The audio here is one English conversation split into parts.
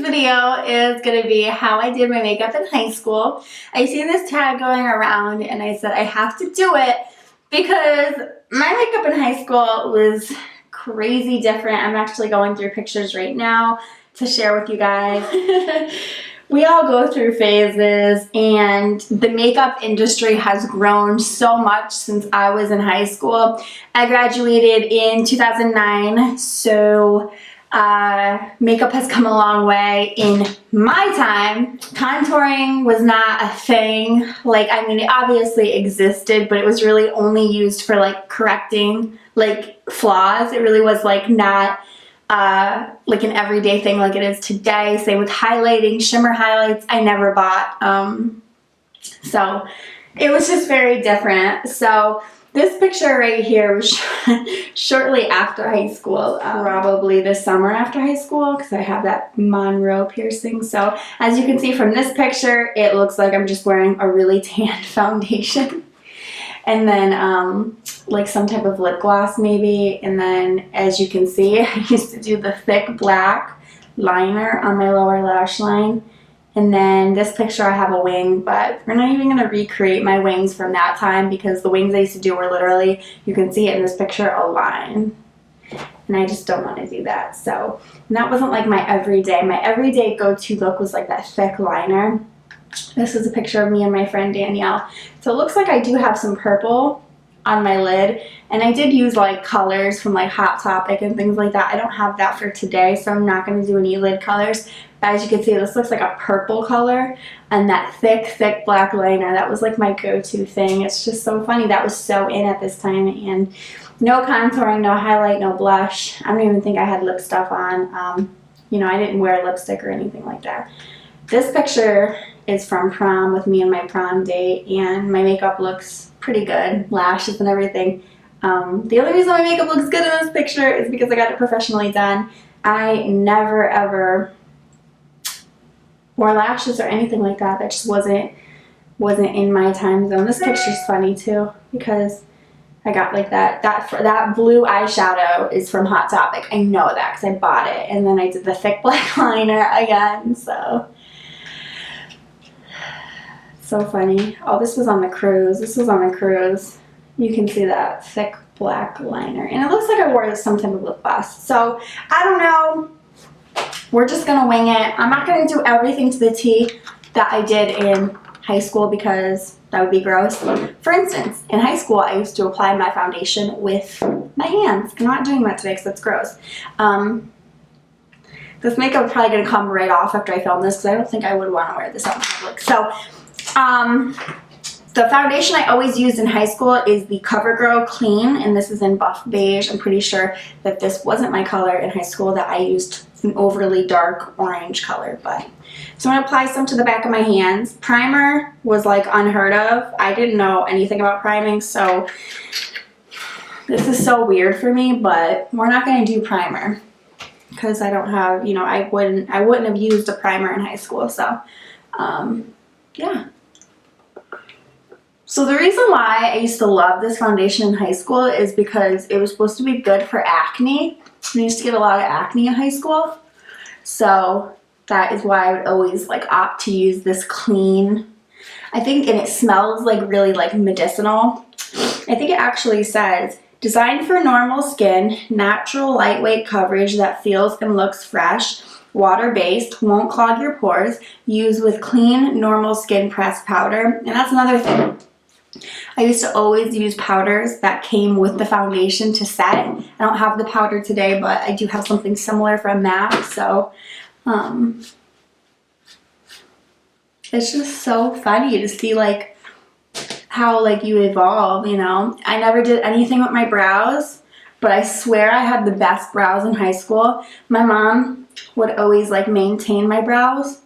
video is going to be how I did my makeup in high school. I seen this tag going around and I said I have to do it because my makeup in high school was crazy different. I'm actually going through pictures right now to share with you guys. We all go through phases, and the makeup industry has grown so much since I was in high school. I graduated in 2009, so makeup has come a long way. In my time, contouring was not a thing. Like, I mean, it obviously existed, but it was really only used for like correcting like flaws. It really was like not like an everyday thing like it is today. Same with highlighting, shimmer highlights I never bought. So it was just very different. So this picture right here was shortly after high school, probably the summer after high school, because I have that Monroe piercing. So as you can see from this picture, it looks like I'm just wearing a really tan foundation. And then like some type of lip gloss maybe. And then as you can see, I used to do the thick black liner on my lower lash line. And then this picture I have a wing, but we're not even going to recreate my wings from that time because the wings I used to do were literally, you can see it in this picture, a line. And I just don't want to do that. So, and that wasn't like my everyday. My everyday go-to look was like that thick liner. This is a picture of me and my friend Danielle. So it looks like I do have some purple on my lid, and I did use like colors from like Hot Topic and things like that. I don't have that for today, so I'm not going to do any lid colors. But as you can see, this looks like a purple color, and that thick black liner, that was like my go-to thing. It's just so funny. That was so in at this time. And no contouring, no highlight, no blush. I don't even think I had lip stuff on. You know, I didn't wear lipstick or anything like that. This picture is from prom with me and my prom date, and my makeup looks pretty good, lashes and everything. The only reason my makeup looks good in this picture is because I got it professionally done. I never ever wore lashes or anything like that. That just wasn't in my time zone. This picture's funny too because I got like that blue eyeshadow is from Hot Topic. I know that because I bought it, and then I did the thick black liner again. So funny. Oh, this was on the cruise. This was on the cruise. You can see that thick black liner. And it looks like I wore some type of lip gloss. So, I don't know. We're just going to wing it. I'm not going to do everything to the T that I did in high school because that would be gross. For instance, in high school, I used to apply my foundation with my hands. I'm not doing that today because that's gross. This makeup is probably going to come right off after I film this because I don't think I would want to wear this out in public. So, the foundation I always used in high school is the CoverGirl Clean, and this is in Buff Beige. I'm pretty sure that this wasn't my color in high school, that I used an overly dark orange color. But so I'm going to apply some to the back of my hands. Primer was like unheard of. I didn't know anything about priming, so this is so weird for me, but we're not going to do primer because I don't have, you know, I wouldn't have used a primer in high school, so yeah. So the reason why I used to love this foundation in high school is because it was supposed to be good for acne. I used to get a lot of acne in high school. So that is why I would always like opt to use this clean. I think, and it smells like really like medicinal. I think it actually says, designed for normal skin, natural lightweight coverage that feels and looks fresh. Water-based, won't clog your pores, use with clean, normal skin pressed powder. And that's another thing. I used to always use powders that came with the foundation to set. I don't have the powder today, but I do have something similar from MAC. So, it's just so funny to see like how like you evolve, you know. I never did anything with my brows, but I swear I had the best brows in high school. My mom would always like maintain my brows.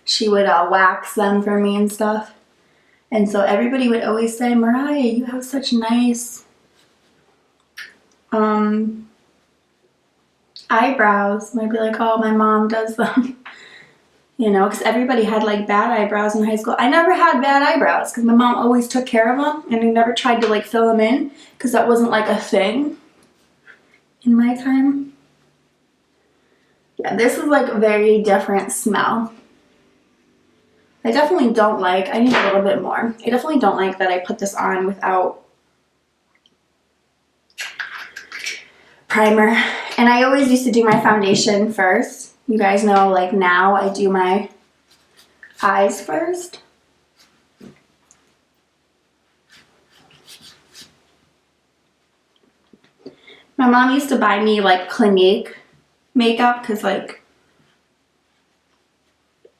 She would wax them for me and stuff. And so everybody would always say, Mariah, you have such nice eyebrows. And I'd be like, oh, my mom does them. You know, because everybody had like bad eyebrows in high school. I never had bad eyebrows because my mom always took care of them, and I never tried to like fill them in because that wasn't like a thing in my time. Yeah, Yeah, this is like a very different smell. I definitely don't like, I need a little bit more. I definitely don't like that I put this on without primer. And I always used to do my foundation first. You guys know, like now I do my eyes first. My mom used to buy me like Clinique makeup because like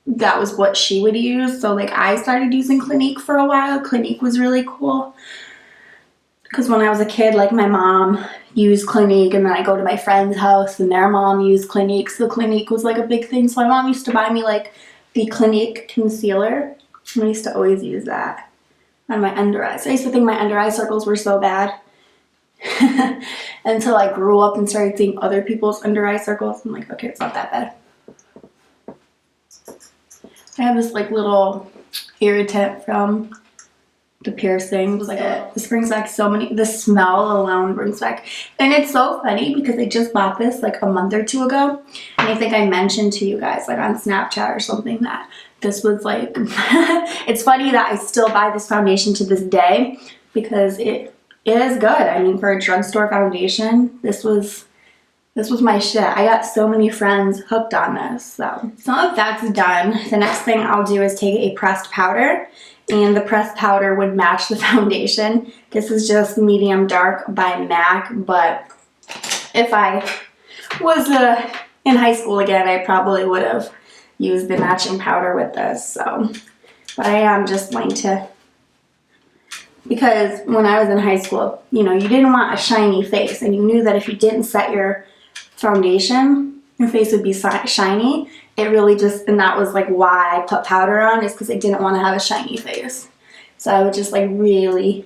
that was what she would use. So like I started using Clinique for a while. Clinique was really cool because when I was a kid, like my mom used Clinique, and then I go to my friend's house and their mom used Clinique. So Clinique was like a big thing. So my mom used to buy me like the Clinique concealer, and I used to always use that on my under eyes. I used to think my under eye circles were so bad until I grew up and started seeing other people's under eye circles. I'm like, okay, it's not that bad. I have this like little irritant from the piercing. It was like this brings back so many, the smell alone brings back. And it's so funny because I just bought this like a month or two ago, and I think I mentioned to you guys like on Snapchat or something that this was like it's funny that I still buy this foundation to this day because it is good. I mean, for a drugstore foundation, this was my shit. I got so many friends hooked on this. So now that that's done, the next thing I'll do is take a pressed powder, and the pressed powder would match the foundation. This is just medium dark by MAC, but if I was in high school again, I probably would have used the matching powder with this. So, but I am just going to, because when I was in high school, you know, you didn't want a shiny face, and you knew that if you didn't set your foundation, your face would be shiny. It really just, and that was like why I put powder on, is because I didn't want to have a shiny face. So I would just like really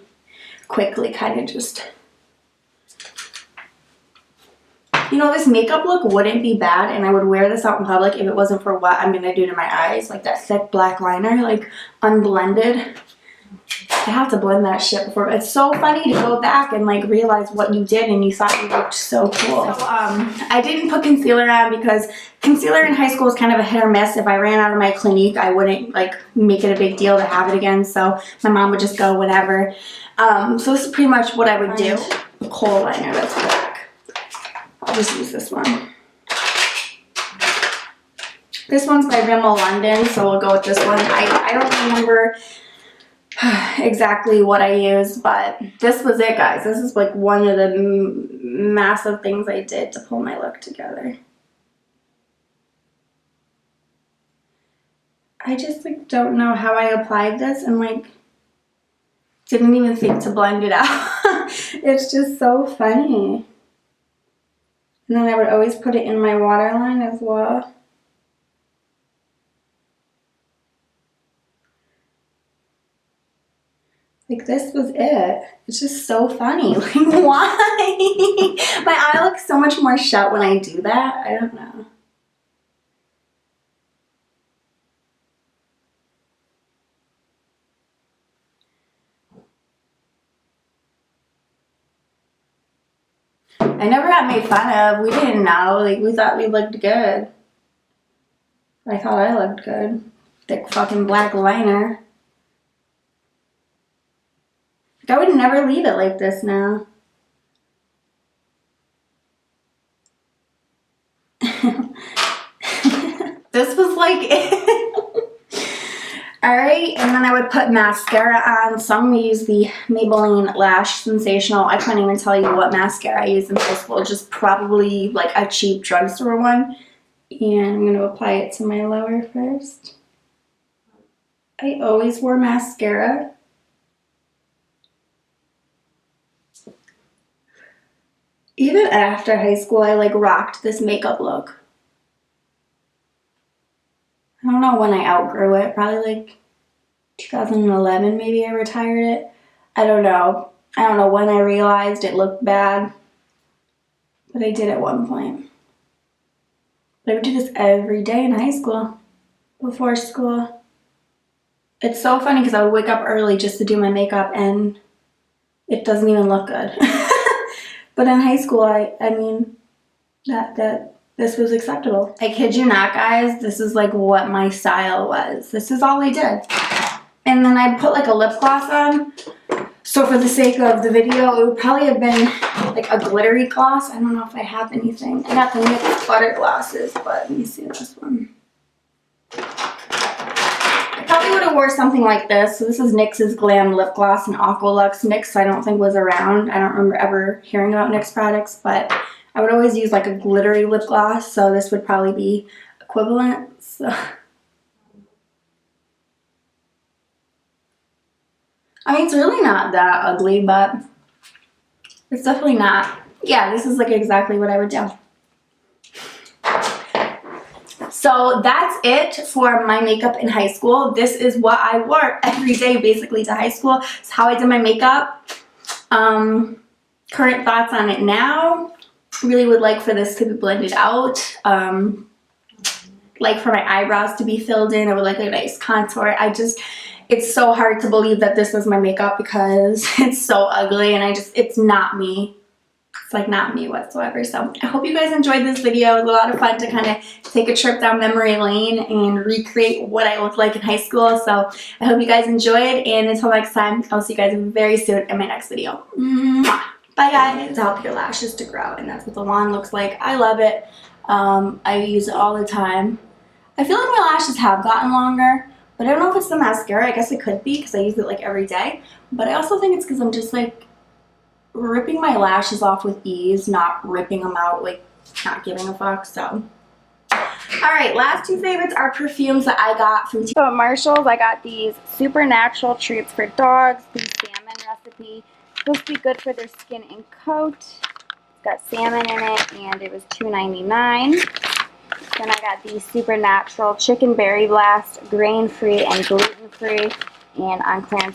quickly kind of just, you know, this makeup look wouldn't be bad, and I would wear this out in public if it wasn't for what I'm going to do to my eyes. Like that thick black liner, like unblended. I have to blend that shit before. It's so funny to go back and like realize what you did and you thought you looked so cool. So I didn't put concealer on because concealer in high school was kind of a hit or miss. If I ran out of my Clinique, I wouldn't like make it a big deal to have it again. So my mom would just go whenever. So this is pretty much what I would do. The kohl liner that's black. I'll just use this one. This one's by Rimmel London, so we'll go with this one. I don't remember exactly what I used, but this was it, guys. This is like one of the massive things I did to pull my look together. I just like don't know how I applied this, and like didn't even think to blend it out. It's just so funny. And then I would always put it in my waterline as well. Like, this was it. It's just so funny. Like, why? My eye looks so much more shut when I do that. I don't know. I never got made fun of. We didn't know. Like, we thought we looked good. I thought I looked good. Thick fucking black liner. I would never leave it like this now. This was like it. Alright, and then I would put mascara on. So I'm going to use the Maybelline Lash Sensational. I can't even tell you what mascara I used in high school. Just probably like a cheap drugstore one. And I'm going to apply it to my lower first. I always wore mascara. Even after high school, I like rocked this makeup look. I don't know when I outgrew it. Probably like 2011 maybe I retired it. I don't know. I don't know when I realized it looked bad. But I did at one point. But I would do this every day in high school. Before school. It's so funny because I would wake up early just to do my makeup and it doesn't even look good. But in high school, I mean, that this was acceptable. I kid you not, guys, this is like what my style was. This is all I did. And then I put like a lip gloss on. So for the sake of the video, it would probably have been like a glittery gloss. I don't know if I have anything. I got the NYX butter glosses, but let me see this one. I probably would have wore something like this. So this is NYX's Glam Lip Gloss and Aqualux. NYX I don't think was around. I don't remember ever hearing about NYX products, but I would always use like a glittery lip gloss. So this would probably be equivalent. So I mean, it's really not that ugly, but it's definitely not. Yeah, this is like exactly what I would do. So that's it for my makeup in high school. This is what I wore every day basically to high school. It's how I did my makeup. Current thoughts on it now. Really would like for this to be blended out. Like for my eyebrows to be filled in. I would like a nice contour. It's so hard to believe that this was my makeup because it's so ugly and it's not me. It's like not me whatsoever. So I hope you guys enjoyed this video. It was a lot of fun to kind of take a trip down memory lane and recreate what I looked like in high school. So I hope you guys enjoyed, and until next time, I'll see you guys very soon in my next video. Mwah. Bye guys. To help your lashes to grow, and that's what the wand looks like. I love it. I use it all the time. I feel like my lashes have gotten longer. But I don't know if it's the mascara. I guess it could be because I use it like every day. But I also think it's because I'm just like ripping my lashes off with ease, not ripping them out, like not giving a fuck. So, alright, last two favorites are perfumes that I got from at Marshall's. I got these Supernatural Treats for Dogs, the salmon recipe. It's supposed to be good for their skin and coat. It's got salmon in it, and it was $2.99. Then I got the Supernatural Chicken Berry Blast, grain-free and gluten-free, and on clearance